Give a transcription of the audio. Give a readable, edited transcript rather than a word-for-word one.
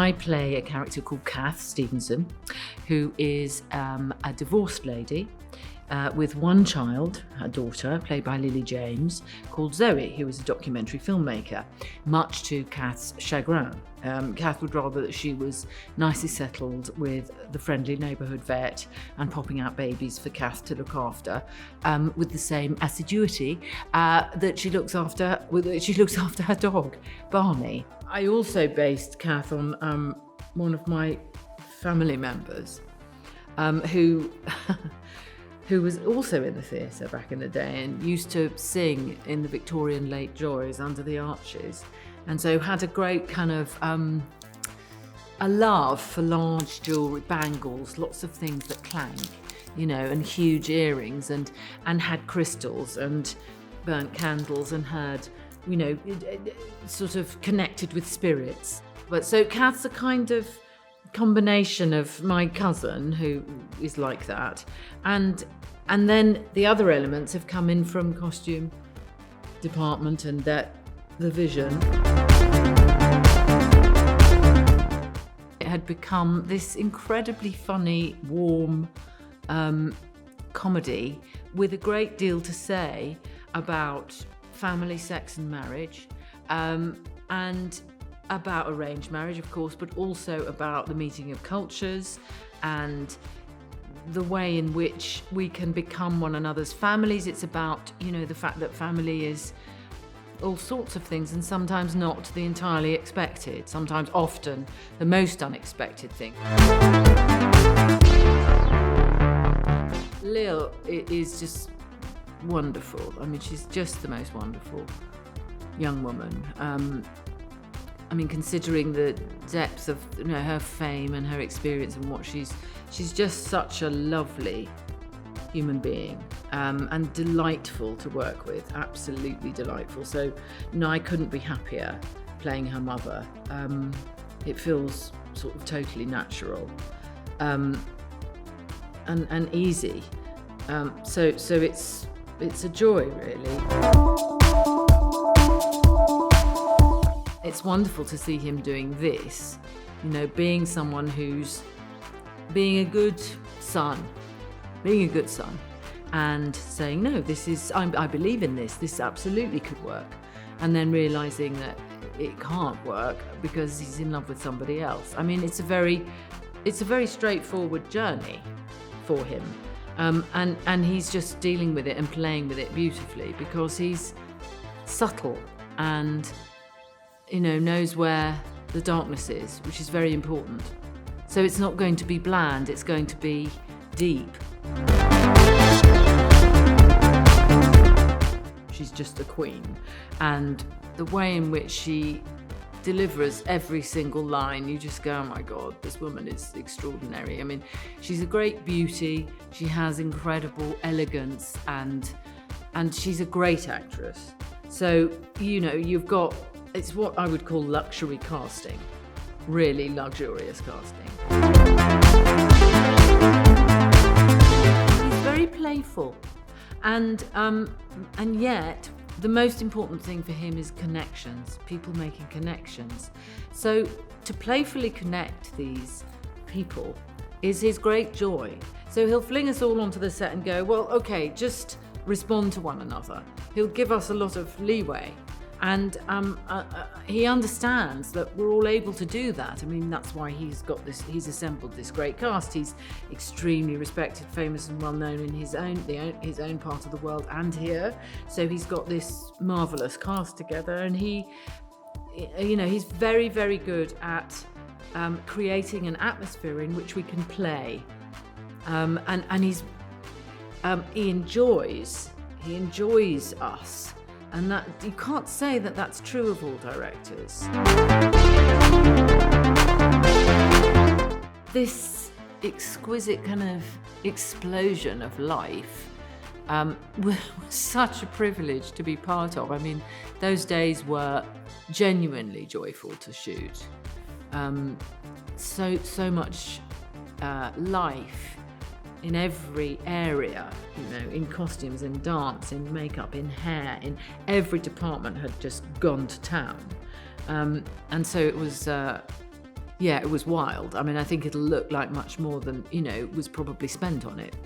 I play a character called Kath Stevenson, who is a divorced lady with one child, her daughter, played by Lily James, called Zoe, who is a documentary filmmaker, much to Kath's chagrin. Kath would rather that she was nicely settled with the friendly neighbourhood vet and popping out babies for Kath to look after, with the same assiduity that she looks after her dog, Barney. I also based Kath on one of my family members, who was also in the theatre back in the day and used to sing in the Victorian late joys under the arches, and so had a great kind of a love for large jewellery, bangles, lots of things that clank, and huge earrings, and had crystals and burnt candles and heard, sort of connected with spirits. But so Kath's a kind of combination of my cousin, who is like that, and then the other elements have come in from costume department and the vision. It had become this incredibly funny, warm comedy with a great deal to say about family, sex and marriage, and about arranged marriage, of course, but also about the meeting of cultures and the way in which we can become one another's families. It's about, the fact that family is all sorts of things, and sometimes not the entirely expected, sometimes often the most unexpected thing. Lil is just wonderful. I mean, she's just the most wonderful young woman. Considering the depth of her fame and her experience and what she's just such a lovely human being, and delightful to work with, absolutely delightful. So, I couldn't be happier playing her mother. It feels sort of totally natural, and easy. So it's a joy, really. It's wonderful to see him doing this, being someone who's being a good son, and saying, no, I believe in this absolutely could work, and then realising that it can't work because he's in love with somebody else. I mean, it's a very straightforward journey for him, and he's just dealing with it and playing with it beautifully because he's subtle and knows where the darkness is, which is very important. So it's not going to be bland, it's going to be deep. She's just a queen, and the way in which she delivers every single line, you just go, oh my God, this woman is extraordinary. I mean, she's a great beauty, she has incredible elegance, and she's a great actress. So, you've got, it's what I would call luxury casting, really luxurious casting. He's very playful, and yet the most important thing for him is connections, people making connections. So to playfully connect these people is his great joy. So he'll fling us all onto the set and go, well, okay, just respond to one another. He'll give us a lot of leeway. And he understands that we're all able to do that. I mean, that's why he's assembled this great cast. He's extremely respected, famous and well known in his own part of the world and here. So he's got this marvelous cast together, and he's very, very good at creating an atmosphere in which we can play. And he enjoys us. And that you can't say that that's true of all directors. This exquisite kind of explosion of life was such a privilege to be part of. I mean, those days were genuinely joyful to shoot. So much life in every area, in costumes, in dance, in makeup, in hair, in every department had just gone to town. And so it was Yeah, it was wild. I mean, I think it'll look like much more than, was probably spent on it.